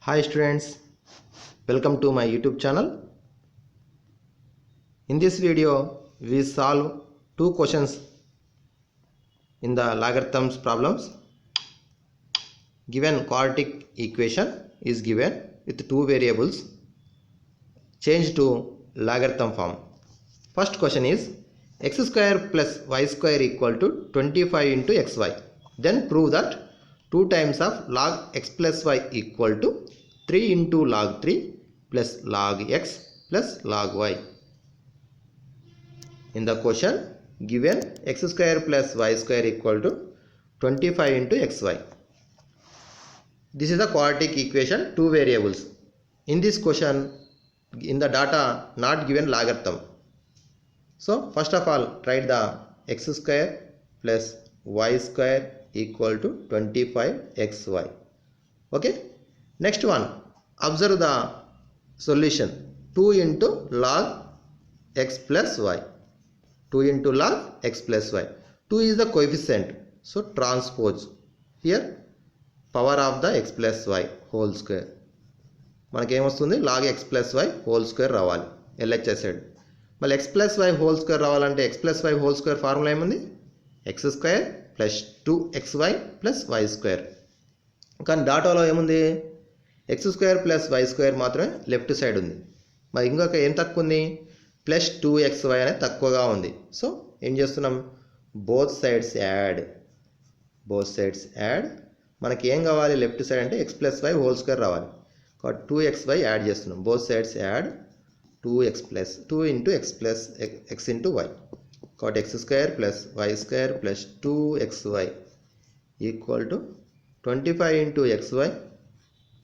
Hi students, welcome to my YouTube channel. In this video, we solve two questions in the logarithms problems. Given quadratic equation is given with two variables changed to logarithm form. First question is x square plus y square equal to 25 into xy. Then prove that 2 times of log x plus y equal to 3 into log 3 plus log x plus log y. In the question given x square plus y square equal to 25 into xy. This is the quadratic equation, two variables. In this question, in the data not given logarithm. So first of all, write the x square plus y square equal to 25xy. Okay. Next one, observe the solution. 2 into log x plus y. 2 into log x plus y. 2 is the coefficient. So transpose. Here power of the x plus y whole square. మనకి ఏమొస్తుంది log x plus y whole square రావాలి LHS side. మళ్ళీ x plus y whole square రావాలంటే x plus y whole square formula ఏముంది x square plus 2xy plus y square. కానీ డాటాలో ఏముంది x square plus y square మాత్రమే left side ఉంది. మరి ఇంకొక ఏం తక్కువ ఉంది ప్లస్ 2xy అనేది తక్కువగా ఉంది. సో ఏం చేస్తున్నాం బోత్ సైడ్స్ యాడ్. మనకి ఏం కావాలి లెఫ్ట్ సైడ్ అంటే x plus y whole square రావాలి. కాబట్టి 2xy యాడ్ చేస్తున్నాం. Both sides add 2 into x plus x into y. కాబట్టి x square plus y square plus 2xy equal to 25 into xy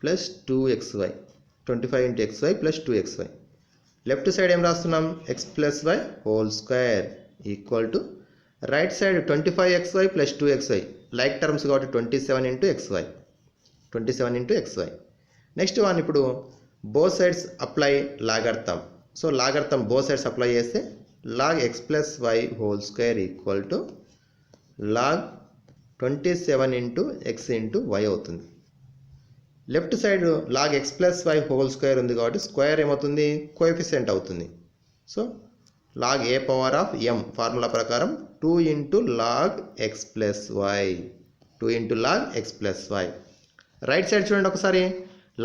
plus 2xy. 25 into xy plus 2xy. Left side ఏం రాస్తున్నాం x plus y whole square equal to right side 25xy plus 2xy like terms కాబట్టి 27 into xy. 27 into xy. Next one ఇప్పుడు both sides apply logarithm. So logarithm both sides apply చేస్తే log x plus y whole square equal to log 27 into x into y అవుతుంది. Left side log x plus y whole square ఉంది కాబట్టి square ఏమవుతుంది coefficient అవుతుంది. So log a power of m formula ప్రకారం 2 into log x plus y. 2 into log x plus y. Right side చూడండి ఒకసారి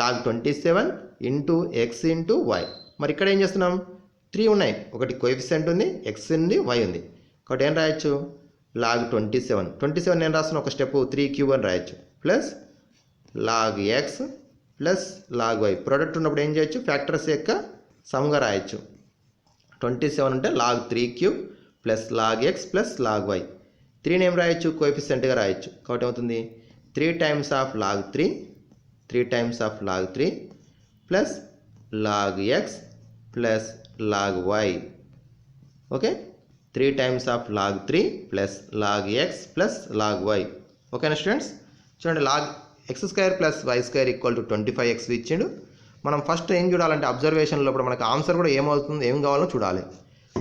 log 27 into x into y. మరి ఇక్కడ ఏం చేస్తున్నాం 3 ఉన్నాయి, ఒకటి కోఎఫిషియంట్ ఉంది, ఎక్స్ ఉంది, వై ఉంది. కాబట్టి ఏం రాయొచ్చు లాగ్ 27 నేను రాస్తున్న ఒక స్టెప్ 3 క్యూబ్ అని రాయొచ్చు plus log x plus log y. Product ఉన్నప్పుడు ఏం చేయొచ్చు ఫ్యాక్టర్స్ యొక్క సమ్గా రాయొచ్చు. 27 అంటే log 3 cube plus log x plus log y. 3 ఏం రాయొచ్చు కోఎఫిషియంట్గా రాయొచ్చు. కాబట్టి ఏమవుతుంది 3 times of log 3 times of log 3 plus log x plus log y. Okay, 3 times of log 3 plus log x plus log y. Okay na students, చూడండి log x square plus y square equal to 25x ఇచ్చిండు. మనం first ఏం చూడాలంటే observation లోపల మనకు answer కూడా ఏమవుతుంది ఏం కావాలో చూడాలి.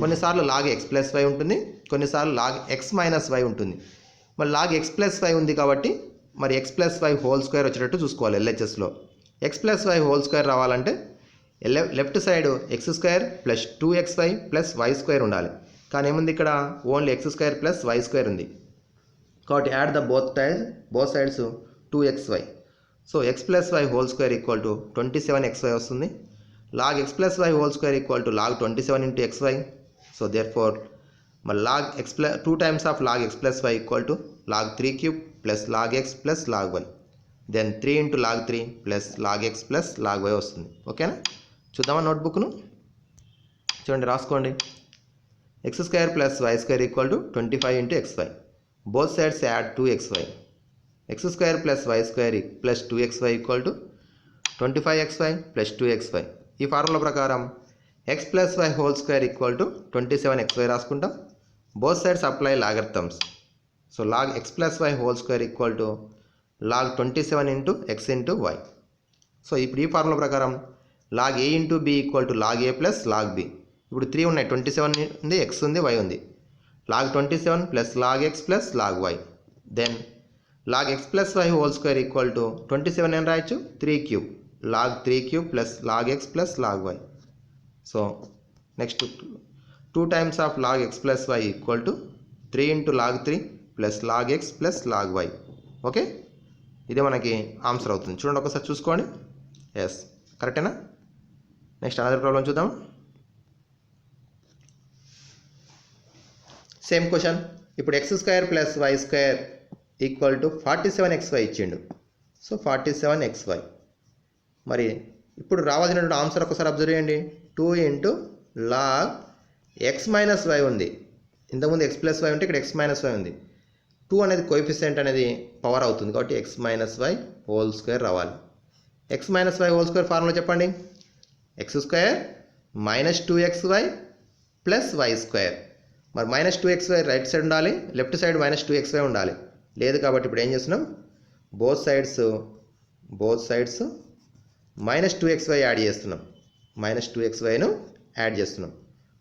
కొన్నిసార్లు log x plus y ఉంటుంది, కొన్నిసార్లు log x minus y ఉంటుంది. మరి log x plus y ఉంది కాబట్టి మరి x plus y whole square వచ్చేటట్టు చూసుకోవాలి. ఎల్హెచ్ఎస్లో x plus y whole square రావాలంటే left side x square plus 2xy plus y square ఉండాలి. కానీ ఏముంది ఇక్కడ only x square plus y square ఉంది. కాబట్టి add the both sides 2xy. So x plus y whole square equal to 27xy వస్తుంది. Log x plus y whole square equal to log 27 into xy. So therefore మరి log x plus 2 times of log x plus y equal to log 3 cube plus log x plus log y. Then 3 into log 3 plus log x plus log y వస్తుంది. ఓకేనా చూద్దామా నోట్బుక్ను చూడండి రాసుకోండి. X square plus y square equal to 25 into xy. Both sides add 2xy. X square plus y square plus 2xy equal to 25xy plus 2xy. ఈ formula ప్రకారం x plus y whole square equal to 27xy రాసుకుంటాం. Both sides apply logarithms. So log x plus y whole square equal to log 27 into x into y. So ఇప్పుడు ఈ formula ప్రకారం log a into b equal to log a plus log b. ఇప్పుడు 3 ఉన్నాయి, 27 ఉంది, x ఉంది, y ఉంది. log 27 plus log x plus log y. Then log x plus y whole square equal to 27 ఏం రాయొచ్చు 3 cube log 3 cube plus log x plus log y. So next 2 times of log x plus y equal to 3 into log 3 plus log x plus log y. Okay, ఇదే మనకి answer అవుతుంది. చూడండి ఒకసారి చూసుకోండి. Yes, కరెక్టేనా? Next another problem చూద్దాం. Same question. ఇప్పుడు x square plus y square equal to 47xy ఇచ్చిండు. So 47xy. మరి ఇప్పుడు రావాల్సినటువంటి ఆన్సర్ ఒకసారి అబ్జర్వ్ చేయండి. 2 into log x minus y ఉంది. ఇంతకుముందు ఎక్స్ ప్లస్ వై ఉంటే ఇక్కడ ఎక్స్ మైనస్ వై ఉంది. 2 అనేది కోఎఫిషియంట్ అనేది పవర్ అవుతుంది కాబట్టి x minus y whole square రావాలి. X minus y whole square formula చెప్పండి. X square minus 2xy plus y square. మరి మైనస్ 2xy రైట్ సైడ్ ఉండాలి, లెఫ్ట్ సైడ్ మైనస్ 2xy ఉండాలి. లేదు కాబట్టి ఇప్పుడు ఏం చేస్తున్నాం, both sides minus 2xy add చేస్తున్నాం. మైనస్ 2xyను యాడ్ చేస్తున్నాం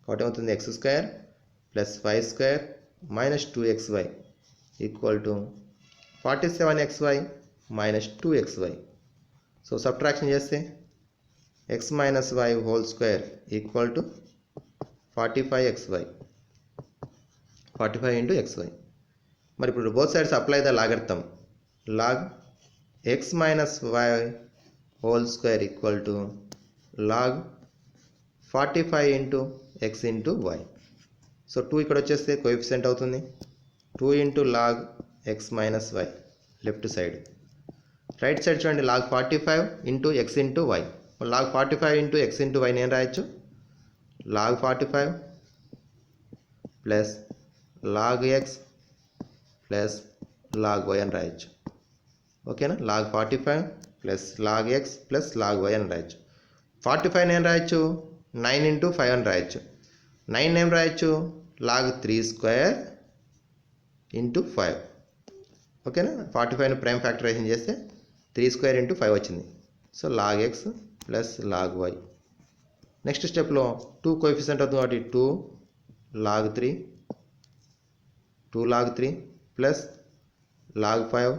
కాబట్టి ఏమవుతుంది, x square plus y square minus 2xy equal to 47xy minus 2xy. So subtraction చేస్తే x minus y whole square equal to 45xy, 45 into xy. మరి ఇప్పుడు both sides apply the logarithm. Log x minus y whole square equal to log 45 into x into y. So 2 ఇక్కడ వచ్చేస్తే coefficient అవుతుంది. 2 into log x minus y left side. Right side చూడండి, log 45 into x into y. Log 45 into x into y నేను రాయొచ్చు. Log 45 plus log x plus log y అని రాయొచ్చు. ఓకేనా? Log 45 plus log x plus log y అని రాయొచ్చు. 45 నేను రాయొచ్చు 9 ఇంటూ 5 అని రాయొచ్చు. 9 నేను రాయొచ్చు లాగ్ 3 స్క్వేర్ ఇంటూ 5. ఓకేనా? 45ను ప్రైమ్ ఫ్యాక్టరైజేషన్ చేస్తే 3 స్క్వేర్ ఇంటూ 5 వచ్చింది. So log x plus log y. Next స్టెప్లో 2 కోఎఫిషియంట్ అవుతుంది కాబట్టి 2 log 3 plus log 5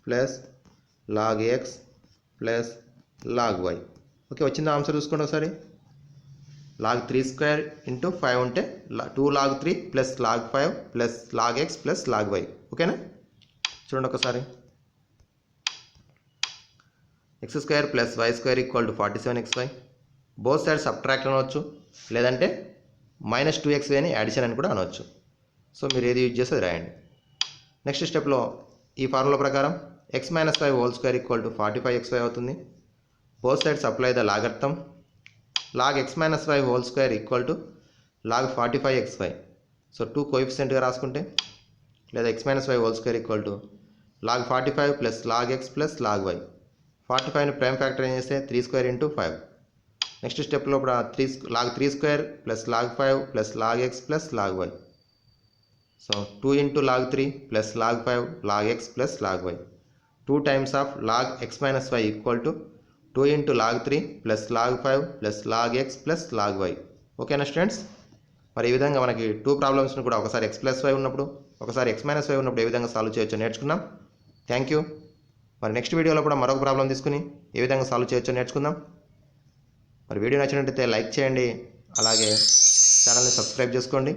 plus log x plus log y. Okay, వచ్చింది ఆన్సర్ చూసుకోండి ఒకసారి. లాగ్ 3 స్క్వేర్ ఇంటూ 5 ఉంటే 2 log 3 plus log 5 plus log x plus log y. ఓకేనా? చూడండి ఒకసారి. X square plus y square equal to 47xy. Both side subtract అనవచ్చు, లేదంటే minus 2xy అని యాడిషన్ అని కూడా అనవచ్చు. సో మీరు ఏది యూజ్ చేస్తే రాయండి. నెక్స్ట్ స్టెప్లో ఈ ఫార్ములా ప్రకారం x minus y whole square equal to 45xy అవుతుంది. Both sides apply the logarithm. Log x minus y whole square equal to log 45xy. So 2 కోఎఫిషియంట్గా రాసుకుంటే, లేదా x minus y whole square equal to log 45 plus log x plus log y. 45ను prime factor ఏం చేస్తే 3 square into 5. Next స్టెప్లో ఇప్పుడు log 3 square plus log 5 plus log x plus log y. So 2 into log 3 plus log 5 log x plus log y. 2 times of log x minus y equal to 2 into log 3 plus log 5 plus log x plus log y. ఓకేనా students? మరి ఈ విధంగా మనకి 2 ప్రాబ్లమ్స్ని కూడా ఒకసారి X plus why ఉన్నప్పుడు, ఒకసారి ఎక్స్ మైనస్ వై ఉన్నప్పుడు ఏ విధంగా సాల్వ్ చేయొచ్చో నేర్చుకున్నాం. Thank you. మరి నెక్స్ట్ వీడియోలో కూడా మరొక ప్రాబ్లం తీసుకుని ఏ విధంగా సాల్వ్ చేయొచ్చో నేర్చుకుందాం. మరి వీడియో నచ్చినట్లయితే లైక్ చేయండి, అలాగే ఛానల్ని సబ్స్క్రైబ్ చేసుకోండి.